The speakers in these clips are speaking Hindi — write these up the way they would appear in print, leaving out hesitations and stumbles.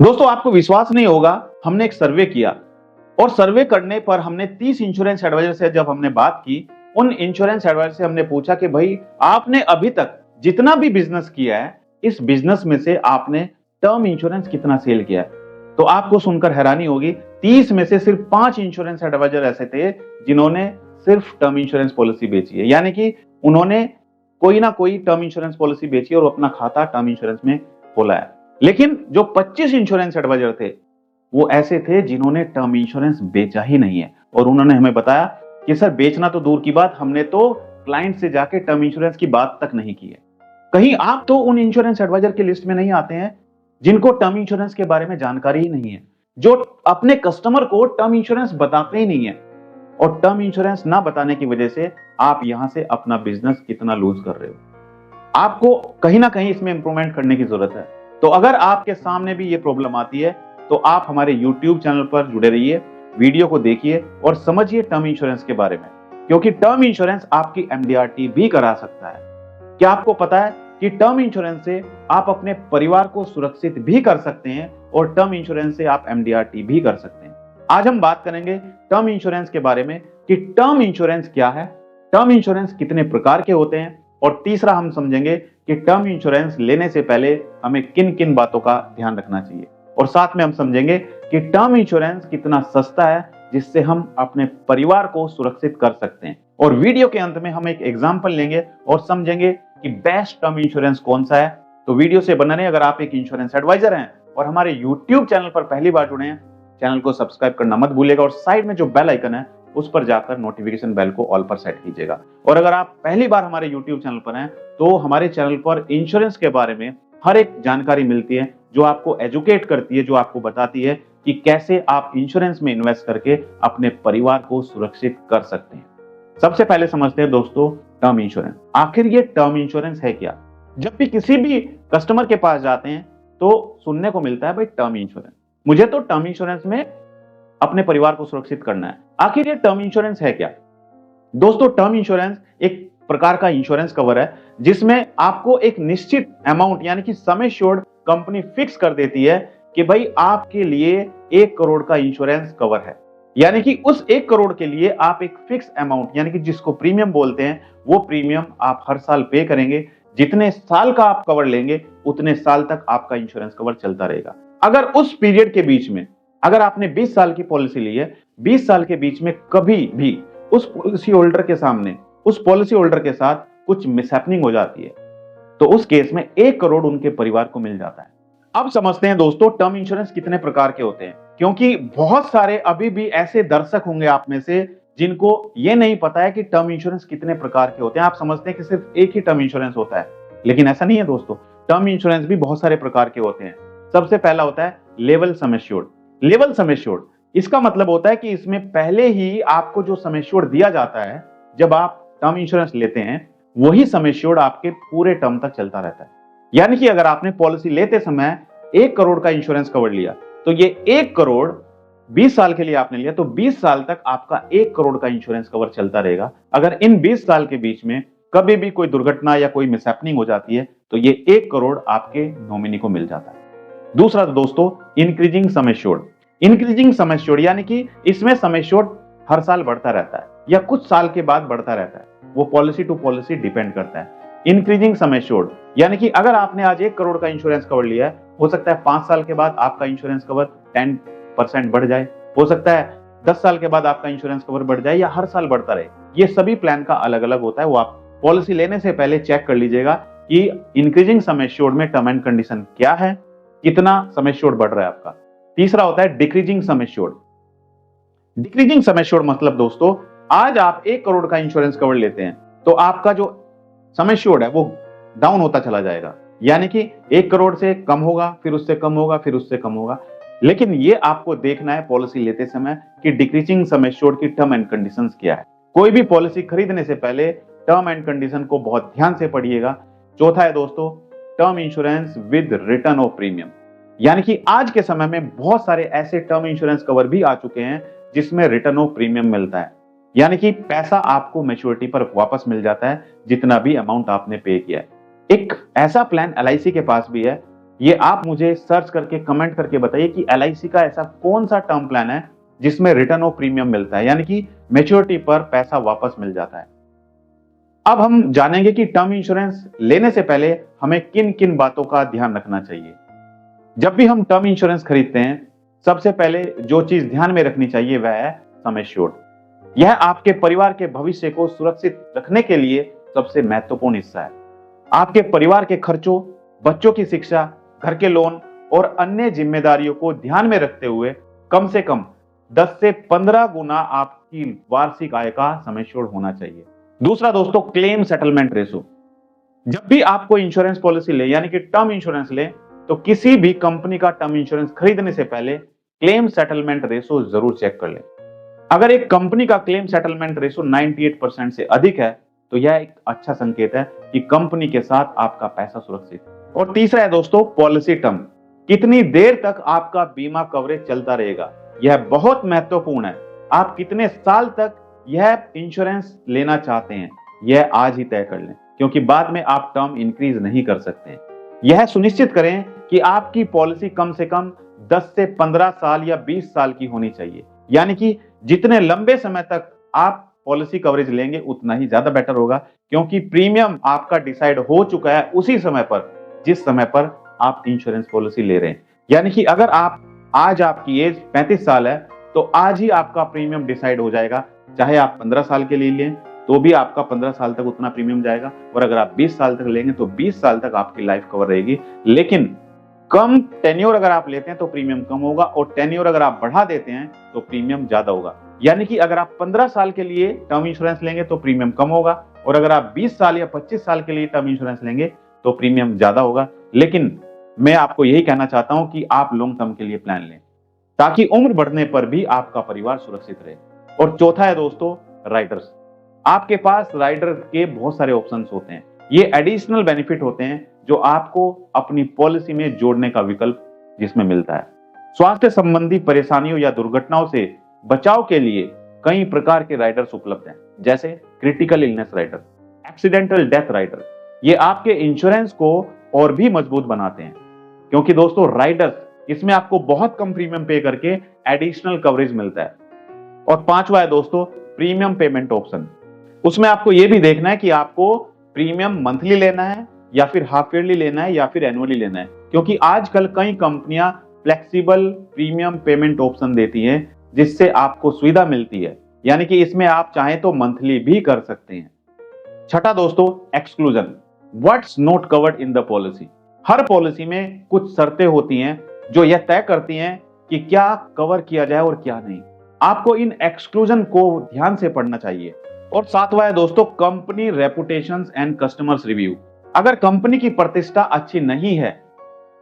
दोस्तों आपको विश्वास नहीं होगा, हमने एक सर्वे किया और सर्वे करने पर हमने 30 इंश्योरेंस एडवाइजर से जब हमने बात की, उन इंश्योरेंस एडवाइजर से हमने पूछा कि भाई आपने अभी तक जितना भी बिजनेस किया है, इस बिजनेस में से आपने टर्म इंश्योरेंस कितना सेल किया है? तो आपको सुनकर हैरानी होगी, 30 में से सिर्फ 5 इंश्योरेंस एडवाइजर ऐसे थे जिन्होंने सिर्फ टर्म इंश्योरेंस पॉलिसी बेची है। यानी कि उन्होंने कोई ना कोई टर्म इंश्योरेंस पॉलिसी बेची और अपना खाता टर्म इंश्योरेंस में खोला है। लेकिन जो 25 इंश्योरेंस एडवाइजर थे, वो ऐसे थे जिन्होंने टर्म इंश्योरेंस बेचा ही नहीं है और उन्होंने हमें बताया कि सर बेचना तो दूर की बात, हमने तो क्लाइंट से जाके टर्म इंश्योरेंस की बात तक नहीं की है। कहीं आप तो उन इंश्योरेंस एडवाइजर की लिस्ट में नहीं आते हैं जिनको टर्म इंश्योरेंस के बारे में जानकारी ही नहीं है, जो अपने कस्टमर को टर्म इंश्योरेंस बताते ही नहीं है। और टर्म इंश्योरेंस ना बताने की वजह से आप यहां से अपना बिजनेस कितना लूज कर रहे हो। आपको कहीं ना कहीं इसमें इंप्रूवमेंट करने की जरूरत है। तो अगर आपके सामने भी ये प्रॉब्लम आती है तो आप हमारे YouTube चैनल पर जुड़े रहिए, वीडियो को देखिए और समझिए टर्म इंश्योरेंस के बारे में, क्योंकि टर्म इंश्योरेंस आपकी MDRT भी करा सकता है। क्या आपको पता है कि टर्म इंश्योरेंस से आप अपने परिवार को सुरक्षित भी कर सकते हैं और टर्म इंश्योरेंस से आप MDRT भी कर सकते हैं। आज हम बात करेंगे टर्म इंश्योरेंस के बारे में कि टर्म इंश्योरेंस क्या है, टर्म इंश्योरेंस कितने प्रकार के होते हैं, और तीसरा हम समझेंगे कि टर्म इंश्योरेंस लेने से पहले हमें किन किन बातों का ध्यान रखना चाहिए, और साथ में हम समझेंगे कि टर्म इंश्योरेंस कितना सस्ता है जिससे हम अपने परिवार को सुरक्षित कर सकते हैं। और वीडियो के अंत में हम एक एग्जांपल लेंगे और समझेंगे कि बेस्ट टर्म इंश्योरेंस कौन सा है। तो वीडियो से बने रहें। अगर आप एक इंश्योरेंस एडवाइजर हैं और हमारे YouTube चैनल पर पहली बार जुड़े हैं, चैनल को सब्सक्राइब करना मत भूलिएगा और साइड में जो बेल आइकन है उस पर जाकर नोटिफिकेशन बेल को ऑल पर सेट कीजिएगा। और अगर आप पहली बार हमारे YouTube चैनल पर हैं तो हमारे चैनल पर इंश्योरेंस के बारे में हर एक जानकारी मिलती है जो आपको एजुकेट करती है, जो आपको बताती है कि कैसे आप इंश्योरेंस में इन्वेस्ट करके अपने परिवार को सुरक्षित कर सकते हैं। सबसे पहले समझते हैं दोस्तों टर्म इंश्योरेंस। आखिर ये टर्म इंश्योरेंस है क्या? जब भी किसी भी कस्टमर के पास जाते हैं तो सुनने को मिलता है भाई टर्म इंश्योरेंस, मुझे तो टर्म इंश्योरेंस में अपने परिवार को सुरक्षित करना है। आखिर ये टर्म इंश्योरेंस है क्या? दोस्तों टर्म इंश्योरेंस एक प्रकार का इंश्योरेंस कवर है जिसमें आपको एक निश्चित अमाउंट यानी कि सम एश्योर्ड कंपनी फिक्स कर देती है कि भाई आपके लिए 1 करोड़ का इंश्योरेंस कवर है। यानी कि उस 1 करोड़ के लिए आप एक फिक्स अमाउंट यानी कि जिसको प्रीमियम बोलते हैं, वो प्रीमियम आप हर साल पे करेंगे। जितने साल का आप कवर लेंगे उतने साल तक आपका इंश्योरेंस कवर चलता रहेगा। अगर उस पीरियड के बीच में, अगर आपने 20 साल की पॉलिसी ली है, 20 साल के बीच में कभी भी उस पॉलिसी होल्डर के सामने, उस पॉलिसी होल्डर के साथ कुछ मिसहैपनिंग हो जाती है तो उस केस में 1 करोड़ उनके परिवार को मिल जाता है। अब समझते हैं दोस्तों टर्म इंश्योरेंस कितने प्रकार के होते हैं, क्योंकि बहुत सारे अभी भी ऐसे दर्शक होंगे आप में से जिनको ये नहीं पता है कि टर्म इंश्योरेंस कितने प्रकार के होते हैं। आप समझते हैं कि सिर्फ एक ही टर्म इंश्योरेंस होता है, लेकिन ऐसा नहीं है दोस्तों। टर्म इंश्योरेंस भी बहुत सारे प्रकार के होते हैं। सबसे पहला होता है level sum assured. Level sum assured इसका मतलब होता है कि इसमें पहले ही आपको जो सम एश्योर्ड दिया जाता है जब आप टर्म इंश्योरेंस लेते हैं, वही सम एश्योर्ड आपके पूरे टर्म तक चलता रहता है। यानी कि अगर आपने पॉलिसी लेते समय 1 करोड़ का इंश्योरेंस कवर लिया तो ये 1 करोड़ 20 साल के लिए आपने लिया तो 20 साल तक आपका 1 करोड़ का इंश्योरेंस कवर चलता रहेगा। अगर इन 20 साल के बीच में कभी भी कोई दुर्घटना या कोई मिसहैपनिंग हो जाती है तो ये 1 करोड़ आपके नॉमिनी को मिल जाता है। दूसरा दोस्तों increasing sum assured. Increasing sum assured यानी कि इसमें सम एश्योर्ड हर साल बढ़ता रहता है या कुछ साल के बाद बढ़ता रहता है, वो पॉलिसी टू पॉलिसी डिपेंड करता है। इंक्रीजिंग सम एश्योर्ड यानी कि अगर आपने आज 1 करोड़ का इंश्योरेंस कवर लिया है, हो सकता है 5 साल के बाद आपका इंश्योरेंस कवर 10% बढ़ जाए, हो सकता है 10 साल के बाद आपका इंश्योरेंस कवर बढ़ जाए या हर साल बढ़ता रहे। ये सभी प्लान का अलग अलग होता है, वो आप पॉलिसी लेने से पहले चेक कर लीजिएगा कि इंक्रीजिंग सम एश्योर्ड में टर्म एंड कंडीशन क्या है, कितना सम एश्योर्ड बढ़ रहा है आपका। तीसरा होता है decreasing sum assured. Decreasing sum assured मतलब दोस्तों आज आप 1 करोड़ का इंश्योरेंस कवर लेते हैं तो आपका जो सम एश्योर्ड है वो डाउन होता चला जाएगा, यानी कि 1 करोड़ से कम होगा, फिर उससे कम होगा, फिर उससे कम होगा। लेकिन ये आपको देखना है पॉलिसी लेते समय कि डिक्रीजिंग सम एश्योर्ड की टर्म एंड कंडीशंस क्या है। कोई भी पॉलिसी खरीदने से पहले टर्म एंड कंडीशन को बहुत ध्यान से पढ़िएगा। चौथा है दोस्तों term insurance with return of premium. यानी कि आज के समय में बहुत सारे ऐसे टर्म इंश्योरेंस कवर भी आ चुके हैं जिसमें रिटर्न ऑफ प्रीमियम मिलता है, यानी कि पैसा आपको मैच्योरिटी पर वापस मिल जाता है जितना भी अमाउंट आपने पे किया है। एक ऐसा प्लान LIC के पास भी है, ये आप मुझे सर्च करके कमेंट करके बताइए कि LIC का ऐसा कौन सा टर्म प्लान है जिसमें रिटर्न ऑफ प्रीमियम मिलता है, यानी कि मैच्योरिटी पर पैसा वापस मिल जाता है। अब हम जानेंगे कि टर्म इंश्योरेंस लेने से पहले हमें किन किन बातों का ध्यान रखना चाहिए। जब भी हम टर्म इंश्योरेंस खरीदते हैं, सबसे पहले जो चीज ध्यान में रखनी चाहिए वह है सम एश्योर्ड। यह आपके परिवार के भविष्य को सुरक्षित रखने के लिए सबसे महत्वपूर्ण हिस्सा है। आपके परिवार के खर्चों, बच्चों की शिक्षा, घर के लोन और अन्य जिम्मेदारियों को ध्यान में रखते हुए कम से कम 10 से 15 गुना आपकी वार्षिक आय का सम एश्योर्ड होना चाहिए। दूसरा दोस्तों, क्लेम सेटलमेंट रेशो। जब भी आपको इंश्योरेंस पॉलिसी ले यानी कि टर्म इंश्योरेंस ले, तो किसी भी कंपनी का टर्म इंश्योरेंस खरीदने से पहले क्लेम सेटलमेंट रेशो जरूर चेक कर लें। अगर एक कंपनी का क्लेम सेटलमेंट रेशो 98% से अधिक है तो यह एक अच्छा संकेत है कि कंपनी के साथ आपका पैसा सुरक्षित है। और तीसरा है दोस्तों, पॉलिसी टर्म। कितनी देर तक आपका बीमा कवरेज चलता रहेगा, यह बहुत महत्वपूर्ण है। आप कितने साल तक यह इंश्योरेंस लेना चाहते हैं, यह आज ही तय कर लें, क्योंकि बाद में आप टर्म इंक्रीज नहीं कर सकते। यह सुनिश्चित करें कि आपकी पॉलिसी कम से कम 10 से 15 साल या 20 साल की होनी चाहिए, यानी कि जितने लंबे समय तक आप पॉलिसी कवरेज लेंगे उतना ही ज्यादा बेटर होगा, क्योंकि प्रीमियम आपका डिसाइड हो चुका है उसी समय पर जिस समय पर आप इंश्योरेंस पॉलिसी ले रहे हैं। यानी कि अगर आज आपकी एज 35 साल है तो आज ही आपका प्रीमियम डिसाइड हो जाएगा। चाहे आप 15 साल के लिए लें तो भी आपका 15 साल तक उतना प्रीमियम जाएगा, और अगर आप 20 साल तक लेंगे तो 20 साल तक आपकी लाइफ कवर रहेगी। लेकिन कम टेन्योर अगर आप लेते हैं तो प्रीमियम कम होगा, और टेन्योर अगर आप बढ़ा देते हैं तो प्रीमियम ज्यादा होगा। यानी कि अगर आप 15 साल के लिए टर्म इंश्योरेंस लेंगे तो प्रीमियम कम होगा, और अगर आप 20 साल या 25 साल के लिए टर्म इंश्योरेंस लेंगे तो प्रीमियम ज्यादा होगा। लेकिन मैं आपको यही कहना चाहता हूं कि आप लॉन्ग टर्म के लिए प्लान लें, ताकि उम्र बढ़ने पर भी आपका परिवार सुरक्षित रहे। और चौथा है दोस्तों, राइडर्स। आपके पास राइडर के बहुत सारे ऑप्शंस होते हैं। ये एडिशनल बेनिफिट होते हैं जो आपको अपनी पॉलिसी में जोड़ने का विकल्प जिसमें मिलता है। स्वास्थ्य संबंधी परेशानियों या दुर्घटनाओं से बचाव के लिए कई प्रकार के राइडर्स उपलब्ध हैं, जैसे critical illness rider, accidental death rider. ये आपके इंश्योरेंस को और भी मजबूत बनाते हैं, क्योंकि दोस्तों राइडर्स इसमें आपको बहुत कम प्रीमियम पे करके एडिशनल कवरेज मिलता है। और पांचवा है दोस्तों, प्रीमियम पेमेंट ऑप्शन। उसमें आपको यह भी देखना है कि आपको प्रीमियम मंथली लेना है या फिर हाफ ईयरली लेना है या फिर एनुअली लेना है, क्योंकि आजकल कई कंपनियां फ्लेक्सिबल प्रीमियम पेमेंट ऑप्शन देती हैं जिससे आपको सुविधा मिलती है, यानी कि इसमें आप चाहें तो मंथली भी कर सकते हैं। छठा दोस्तों, exclusion. What's not covered in the policy. Her policy में कुछ शर्तें होती हैं जो यह तय करती हैं कि क्या कवर किया जाए और क्या नहीं। आपको इन एक्सक्लूजन को ध्यान से पढ़ना चाहिए। और सातवां है दोस्तों, कंपनी रेपुटेशंस एंड कस्टमर्स रिव्यू। अगर कंपनी की प्रतिष्ठा अच्छी नहीं है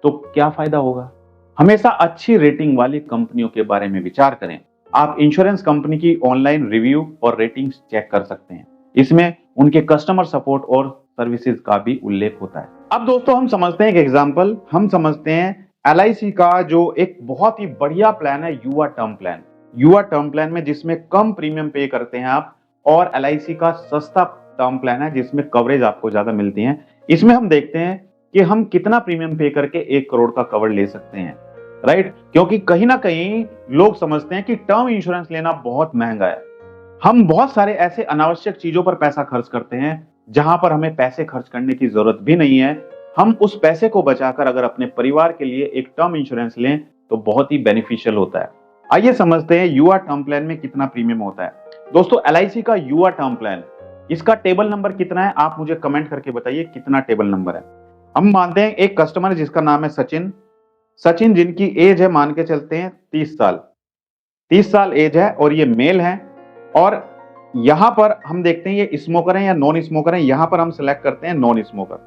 तो क्या फायदा होगा। हमेशा अच्छी रेटिंग वाली कंपनियों के बारे में विचार करें। आप इंश्योरेंस कंपनी की ऑनलाइन रिव्यू और रेटिंग्स चेक कर सकते हैं, इसमें उनके कस्टमर सपोर्ट और सर्विसेज का भी उल्लेख होता है। अब दोस्तों हम समझते हैं एक एग्जांपल, हम समझते हैं LIC का जो एक बहुत ही बढ़िया प्लान है, युवा टर्म प्लान। युवा टर्म प्लान में जिसमें कम प्रीमियम पे करते हैं आप, और LIC का सस्ता टर्म प्लान है जिसमें कवरेज आपको ज्यादा मिलती है। इसमें हम देखते हैं कि हम कितना प्रीमियम पे करके 1 करोड़ का कवर ले सकते हैं, राइट। क्योंकि कहीं ना कहीं लोग समझते हैं कि टर्म इंश्योरेंस लेना बहुत महंगा है। हम बहुत सारे ऐसे अनावश्यक चीजों पर पैसा खर्च करते हैं जहां पर हमें पैसे खर्च करने की जरूरत भी नहीं है। हम उस पैसे को बचाकर अगर अपने परिवार के लिए एक टर्म इंश्योरेंस लें तो बहुत ही बेनिफिशियल होता है। आइए समझते हैं युवा टर्म प्लान में कितना प्रीमियम होता है। दोस्तों LIC का युवा टर्म प्लान, इसका टेबल नंबर कितना है आप मुझे कमेंट करके बताइए कितना टेबल नंबर है। हम मानते हैं एक कस्टमर जिसका नाम है सचिन जिनकी एज है, मान के चलते हैं 30 साल एज है, और ये मेल है। और यहां पर हम देखते हैं ये स्मोकर है या नॉन स्मोकर है। यहां पर हम सिलेक्ट करते हैं non smoker.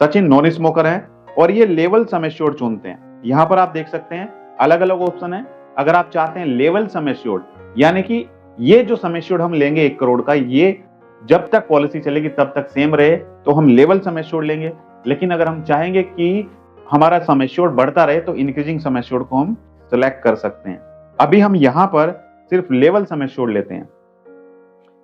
Sachin non smoker है और ये लेवल सम एश्योर्ड चुनते हैं। यहां पर आप देख सकते हैं अलग अलग ऑप्शन है। अगर आप चाहते हैं लेवल सम एश्योर्ड, यानी कि ये जो सम एश्योर्ड हम लेंगे 1 करोड़ का, ये जब तक पॉलिसी चलेगी तब तक सेम रहे तो हम लेवल सम एश्योर्ड लेंगे। लेकिन अगर हम चाहेंगे कि हमारा सम एश्योर्ड बढ़ता रहे तो इंक्रीजिंग सम एश्योर्ड को हम सिलेक्ट कर सकते हैं। अभी हम यहां पर सिर्फ लेवल सम एश्योर्ड लेते हैं।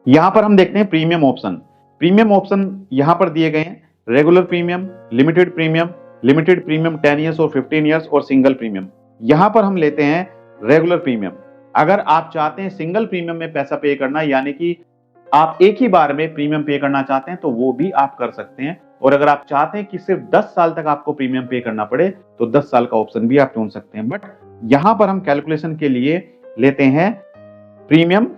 यहां पर हम देखते हैं प्रीमियम ऑप्शन। प्रीमियम ऑप्शन यहां पर दिए गए हैं, regular premium, limited premium, limited premium 10 years और 15 ईयर्स और सिंगल प्रीमियम। यहां पर हम लेते हैं रेगुलर प्रीमियम। अगर आप चाहते हैं सिंगल प्रीमियम में पैसा पे करना, यानी कि आप एक ही बार में प्रीमियम पे करना चाहते हैं, तो वो भी आप कर सकते हैं। और अगर आप चाहते हैं कि सिर्फ 10 साल तक आपको प्रीमियम पे करना पड़े, तो 10 साल का ऑप्शन भी आप चुन सकते हैं। बट यहां पर हम कैलकुलेशन के लिए लेते हैं प्रीमियम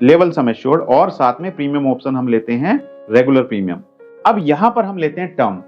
लेवल सम एश्योर्ड और साथ में प्रीमियम ऑप्शन हम लेते हैं रेगुलर प्रीमियम। अब यहां पर हम लेते हैं टर्म।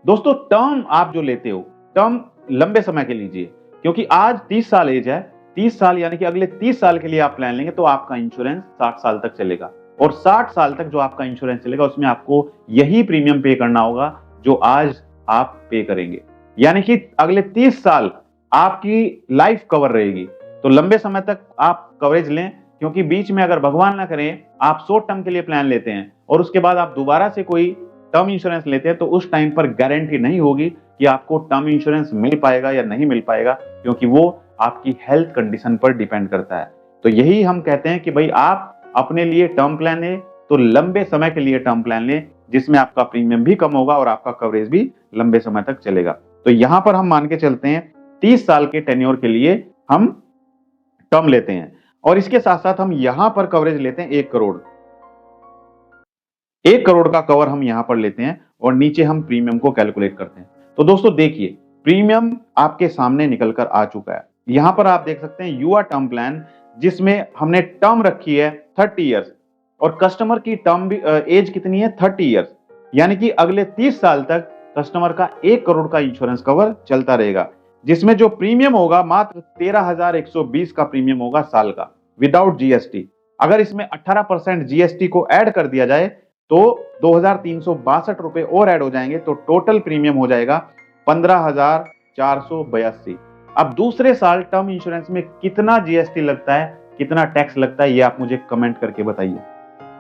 दोस्तों टर्म आप जो लेते हो, टर्म लंबे समय के लीजिए, क्योंकि आज 30 साल एज है, 30 साल यानी कि अगले 30 साल के लिए आप प्लान लेंगे तो आपका इंश्योरेंस 60 साल तक चलेगा। और 60 साल तक जो आपका इंश्योरेंस चलेगा उसमें आपको यही प्रीमियम पे करना होगा जो आज आप पे करेंगे, यानी कि अगले 30 साल आपकी लाइफ कवर रहेगी। तो लंबे समय तक आप कवरेज लें, क्योंकि बीच में अगर भगवान ना करें आप शॉर्ट टर्म के लिए प्लान लेते हैं और उसके बाद आप दोबारा से कोई टर्म इंश्योरेंस लेते हैं, तो उस टाइम पर गारंटी नहीं होगी कि आपको टर्म इंश्योरेंस मिल पाएगा या नहीं मिल पाएगा, क्योंकि वो आपकी हेल्थ कंडीशन पर डिपेंड करता है। तो यही हम कहते हैं कि भाई आप अपने लिए टर्म प्लान लें तो लंबे समय के लिए टर्म प्लान लें, जिसमें आपका प्रीमियम भी कम होगा और आपका कवरेज भी लंबे समय तक चलेगा। तो यहां पर हम मान के चलते हैं 30 साल के टेन्योर के लिए हम टर्म लेते हैं, और इसके साथ साथ हम यहां पर कवरेज लेते हैं 1 करोड़। 1 करोड़ का कवर हम यहां पर लेते हैं और नीचे हम प्रीमियम को कैलकुलेट करते हैं। तो दोस्तों देखिए, प्रीमियम आपके सामने निकलकर आ चुका है। यहां पर आप देख सकते हैं युवा टर्म प्लान, जिसमें हमने टर्म रखी है 30 ईयर्स और कस्टमर की टर्म भी एज कितनी है 30 ईयर्स, यानी कि अगले 30 साल तक कस्टमर का 1 करोड़ का इंश्योरेंस कवर चलता रहेगा, जिसमें जो प्रीमियम होगा मात्र 13,120 का प्रीमियम होगा साल का, विदाउट जीएसटी। अगर इसमें 18% जीएसटी को ऐड कर दिया जाए तो 2,362 रुपए और ऐड हो जाएंगे, तो टोटल प्रीमियम हो जाएगा 15,482। अब दूसरे साल टर्म इंश्योरेंस में कितना जीएसटी लगता है, कितना टैक्स लगता है, ये आप मुझे कमेंट करके बताइए।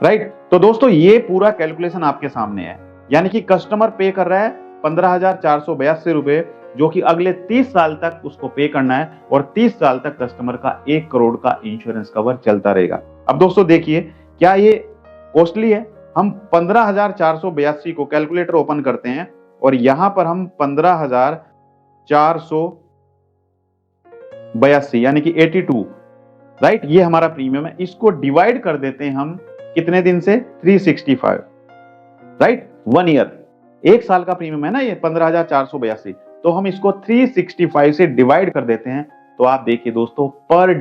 राइट, तो दोस्तों ये पूरा कैलकुलेशन आपके सामने है, यानी कि कस्टमर पे कर रहा है 15,482 रुपए, जो कि अगले 30 साल तक उसको पे करना है, और 30 साल तक कस्टमर का 1 करोड़ का इंश्योरेंस कवर चलता रहेगा। अब दोस्तों देखिए, क्या ये कॉस्टली है? हम 15,482 को कैलकुलेटर ओपन करते हैं और यहां पर हम 15,482 यानी कि 82, राइट, ये हमारा प्रीमियम है। इसको डिवाइड कर देते हैं हम कितने दिन से? 365, राइट, 1 ईयर, 1 साल का प्रीमियम है ना ये 15,482, तो हम इसको 365 से डिवाइड कर देते हैं। तो आप देखिए दोस्तों, पर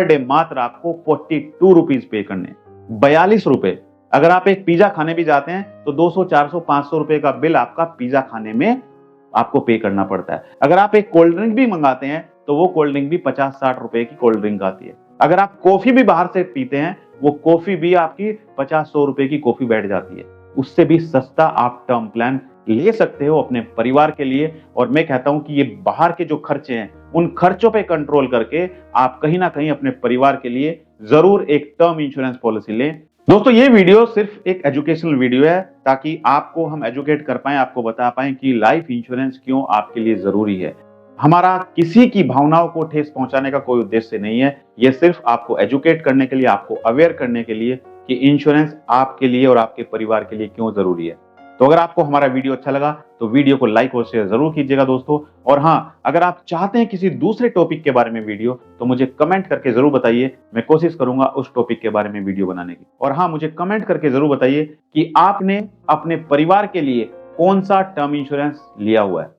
डे मात्र आपको 42 रुपीज पे करने, 42 रुपए। अगर आप एक पिज्जा खाने भी जाते हैं तो 200, 400, 500 रुपए का बिल आपका पिज्जा खाने में आपको पे करना पड़ता है। अगर आप एक कोल्ड ड्रिंक भी मंगाते हैं तो वो कोल्ड ड्रिंक भी 50-60 रुपए की कोल्ड ड्रिंक आती है। अगर आप कॉफी भी बाहर से पीते हैं, वो कॉफी भी आपकी 50-100 रुपए की कॉफी बैठ जाती है। उससे भी सस्ता आप टर्म प्लान ले सकते हो अपने परिवार के लिए। और मैं कहता हूं कि ये बाहर के जो खर्चे हैं, उन खर्चों पे कंट्रोल करके आप कहीं ना कहीं अपने परिवार के लिए जरूर एक टर्म इंश्योरेंस पॉलिसी लें। दोस्तों ये वीडियो सिर्फ एक एजुकेशनल वीडियो है, ताकि आपको हम एजुकेट कर पाएं, आपको बता पाएं कि लाइफ इंश्योरेंस क्यों आपके लिए जरूरी है। हमारा किसी की भावनाओं को ठेस पहुंचाने का कोई उद्देश्य नहीं है, ये सिर्फ आपको एजुकेट करने के लिए, आपको अवेयर करने के लिए कि इंश्योरेंस आपके लिए और आपके परिवार के लिए क्यों जरूरी है। तो अगर आपको हमारा वीडियो अच्छा लगा तो वीडियो को लाइक और शेयर जरूर कीजिएगा दोस्तों। और हाँ, अगर आप चाहते हैं किसी दूसरे टॉपिक के बारे में वीडियो, तो मुझे कमेंट करके जरूर बताइए, मैं कोशिश करूंगा उस टॉपिक के बारे में वीडियो बनाने की। और हाँ, मुझे कमेंट करके जरूर बताइए कि आपने अपने परिवार के लिए कौन सा टर्म इंश्योरेंस लिया हुआ है।